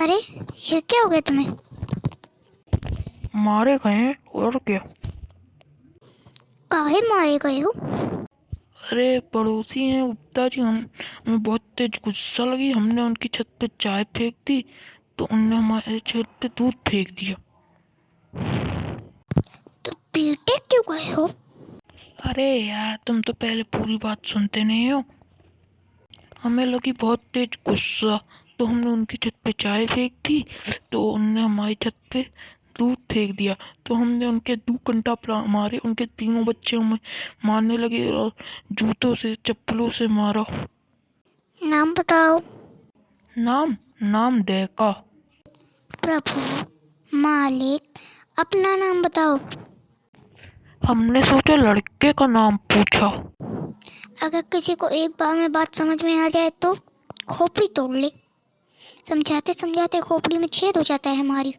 अरे ये क्या हो गया तुम्हें? मारे गए हैं और क्या। काहे मारे गए हो? अरे पड़ोसी हैं गुप्ता जी, हम हमें बहुत तेज गुस्सा लगी, हमने उनकी छत पे चाय फेंक दी तो उनने हमारे छत पे दूध फेंक दिया। तो पीटे क्यों गए हो? अरे यार तुम तो पहले पूरी बात सुनते नहीं हो। हमें लगी बहुत तेज गुस्सा, तो हमने उनकी छत पे चाय फेंक दी तो उनने हमारी छत पे दूध फेंक दिया। तो हमने उनके 2 घंटा मारे, उनके तीनों बच्चे हमें मारने लगे और जूतों से चप्पलों से मारा। नाम बताओ। नाम नाम डैका। प्रभु, मालिक, अपना नाम बताओ। हमने सोचा लड़के का नाम पूछा। अगर किसी को एक बार में बात समझ में आ जाए तो खोपड़ी तोड़ ले। समझाते समझाते खोपड़ी में छेद हो जाता है हमारी।